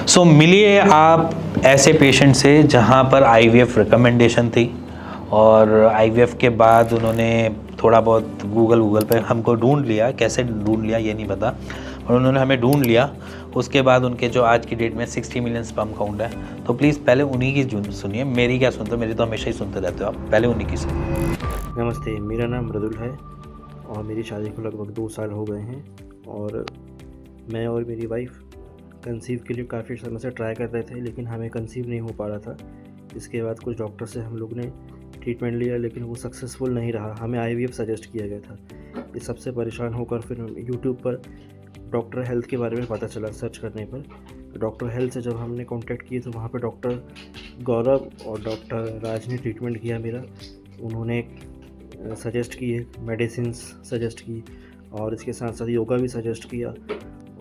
सो मिलिए आप ऐसे पेशेंट से जहाँ पर आईवीएफ रिकमेंडेशन थी और आईवीएफ के बाद उन्होंने थोड़ा बहुत गूगल पे हमको ढूंढ लिया, कैसे ढूंढ लिया ये नहीं पता, और उन्होंने हमें ढूंढ लिया। उसके बाद उनके जो आज की डेट में 60 मिलियन स्पर्म काउंट है। तो प्लीज़ पहले उन्हीं की सुनिए, मेरी क्या सुनते हो, मेरी तो हमेशा ही सुनते रहते हो आप, पहले उन्हीं की सुनिए। नमस्ते, मेरा नाम मृदुल है और मेरी शादी को लगभग 2 साल हो गए हैं और मैं और मेरी वाइफ कंसीव के लिए काफ़ी समय से ट्राई कर रहे थे, लेकिन हमें कंसीव नहीं हो पा रहा था। इसके बाद कुछ डॉक्टर से हम लोग ने ट्रीटमेंट लिया, लेकिन वो सक्सेसफुल नहीं रहा। हमें आईवीएफ सजेस्ट किया गया था। इस सबसे परेशान होकर फिर यूट्यूब पर डॉक्टर हेल्थ के बारे में पता चला सर्च करने पर। डॉक्टर हेल्थ से जब हमने कांटेक्ट किए तो वहाँ पर डॉक्टर गौरव और डॉक्टर राज ने ट्रीटमेंट किया मेरा। उन्होंने सजेस्ट किए, मेडिसिन्स सजेस्ट की और इसके साथ साथ योगा भी सजेस्ट किया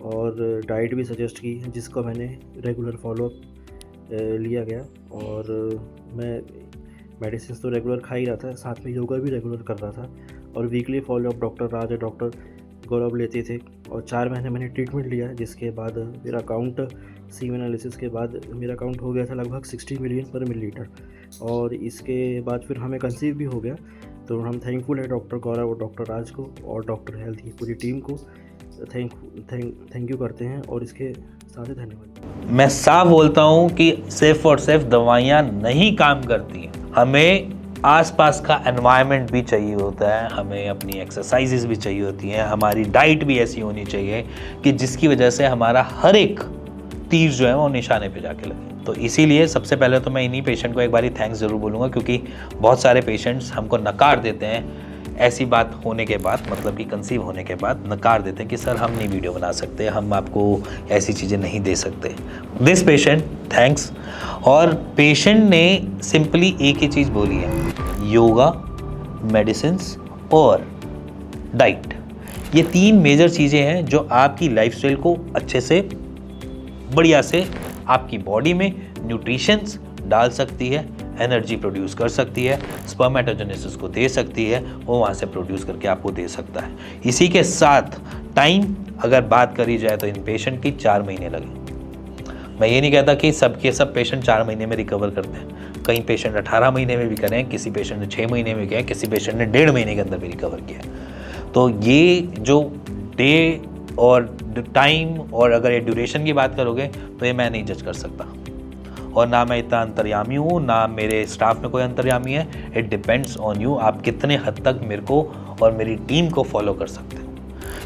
और डाइट भी सजेस्ट की, जिसका मैंने रेगुलर फॉलोअप लिया गया। और मैं मेडिसिन तो रेगुलर खा ही रहा था, साथ में योगा भी रेगुलर कर रहा था और वीकली फॉलोअप डॉक्टर राज और डॉक्टर गौरव लेते थे। और 4 महीने मैंने ट्रीटमेंट लिया, जिसके बाद मेरा काउंट सीमेन एनालिसिस के बाद मेरा काउंट हो गया था लगभग 60 मिलियन पर मिलीलीटर। और इसके बाद फिर हमें कंसीव भी हो गया। तो हम थैंकफुल है डॉक्टर गौरव और डॉक्टर राज को और डॉक्टर हेल्थ की पूरी टीम को थैंक यू करते हैं और इसके साथ ही धन्यवाद। मैं साफ बोलता हूँ कि सिर्फ और सिर्फ दवाइयाँ नहीं काम करती हैं, हमें आसपास का एनवायरनमेंट भी चाहिए होता है, हमें अपनी एक्सरसाइजेस भी चाहिए होती हैं, हमारी डाइट भी ऐसी होनी चाहिए कि जिसकी वजह से हमारा हर एक तीर जो है वो निशाने पे जाके लगे। तो इसीलिए सबसे पहले तो मैं इन्हीं पेशेंट को एक बारी थैंक्स ज़रूर बोलूँगा, क्योंकि बहुत सारे पेशेंट्स हमको नकार देते हैं ऐसी बात होने के बाद, मतलब कि कंसीव होने के बाद नकार देते हैं कि सर हम नहीं वीडियो बना सकते, हम आपको ऐसी चीज़ें नहीं दे सकते। This patient thanks. और पेशेंट ने सिंपली एक ही चीज़ बोली है, योगा, मेडिसिन्स और डाइट। ये 3 मेजर चीज़ें हैं जो आपकी लाइफस्टाइल को अच्छे से बढ़िया से आपकी बॉडी में न्यूट्रिशंस डाल सकती है, एनर्जी प्रोड्यूस कर सकती है, स्पर्मेटोजेनेसिस को दे सकती है, वो वहाँ से प्रोड्यूस करके आपको दे सकता है। इसी के साथ टाइम अगर बात करी जाए तो इन पेशेंट की 4 महीने लगे। मैं ये नहीं कहता कि सबके सब पेशेंट 4 महीने में रिकवर करते हैं, कई पेशेंट 18 महीने में भी करें, किसी पेशेंट ने 6 महीने में किया, किसी पेशेंट ने 1.5 महीने के अंदर भी रिकवर किया। तो ये जो डे और टाइम और अगर ये ड्यूरेशन की बात करोगे तो ये मैं नहीं जज कर सकता, और ना मैं इतना अंतर्यामी हूँ, ना मेरे स्टाफ में कोई अंतर्यामी है। इट डिपेंड्स ऑन यू, आप कितने हद तक मेरे को और मेरी टीम को फॉलो कर सकते हो,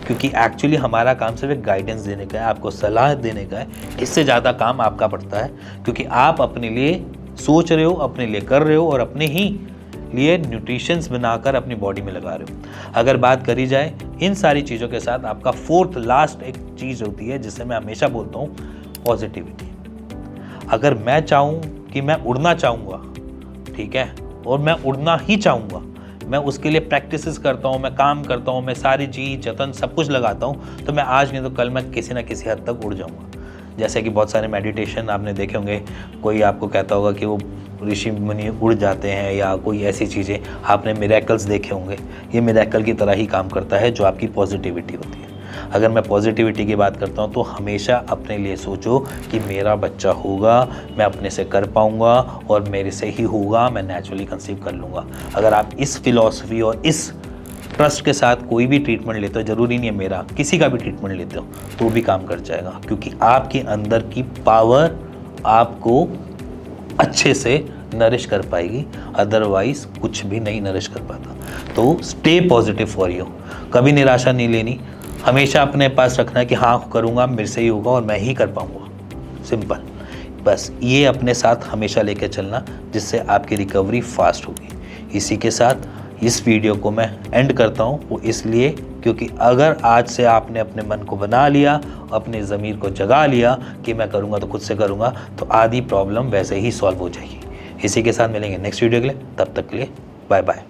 क्योंकि एक्चुअली हमारा काम सिर्फ एक गाइडेंस देने का है, आपको सलाह देने का है। इससे ज़्यादा काम आपका पड़ता है, क्योंकि आप अपने लिए सोच रहे हो, अपने लिए कर रहे हो और अपने ही लिए न्यूट्रिशंस बनाकर अपनी बॉडी में लगा रहे हो। अगर बात करी जाए इन सारी चीज़ों के साथ, आपका 4th लास्ट एक चीज़ होती है जिससे मैं हमेशा बोलता हूँ, पॉजिटिविटी। अगर मैं चाहूँ कि मैं उड़ना चाहूँगा, ठीक है, और मैं उड़ना ही चाहूँगा, मैं उसके लिए प्रैक्टिसेस करता हूँ, मैं काम करता हूँ, मैं सारी जी जतन सब कुछ लगाता हूँ, तो मैं आज नहीं तो कल मैं किसी ना किसी हद तक उड़ जाऊँगा। जैसे कि बहुत सारे मेडिटेशन आपने देखे होंगे, कोई आपको कहता होगा कि वो ऋषि मुनि उड़ जाते हैं, या कोई ऐसी चीज़ें आपने मिरेकल्स देखे होंगे। ये मिरेकल की तरह ही काम करता है जो आपकी पॉजिटिविटी होती है। अगर मैं पॉजिटिविटी की बात करता हूँ तो हमेशा अपने लिए सोचो कि मेरा बच्चा होगा, मैं अपने से कर पाऊँगा और मेरे से ही होगा, मैं नेचुरली कंसीव कर लूँगा। अगर आप इस फिलॉसफी और इस ट्रस्ट के साथ कोई भी ट्रीटमेंट लेते हो, ज़रूरी नहीं है मेरा, किसी का भी ट्रीटमेंट लेते हो, तो भी काम कर जाएगा, क्योंकि आपके अंदर की पावर आपको अच्छे से नरिश कर पाएगी, अदरवाइज कुछ भी नहीं नरिश कर पाता। तो स्टे पॉजिटिव फॉर यू, कभी निराशा नहीं लेनी, हमेशा अपने पास रखना है कि हाँ करूँगा, मेरे से ही होगा और मैं ही कर पाऊँगा। सिंपल, बस ये अपने साथ हमेशा लेकर चलना, जिससे आपकी रिकवरी फास्ट होगी। इसी के साथ इस वीडियो को मैं एंड करता हूँ, वो इसलिए क्योंकि अगर आज से आपने अपने मन को बना लिया, अपने ज़मीर को जगा लिया कि मैं करूँगा तो खुद से करूँगा, तो आधी प्रॉब्लम वैसे ही सॉल्व हो जाएगी। इसी के साथ मिलेंगे नेक्स्ट वीडियो के लिए, तब तक के लिए बाय बाय।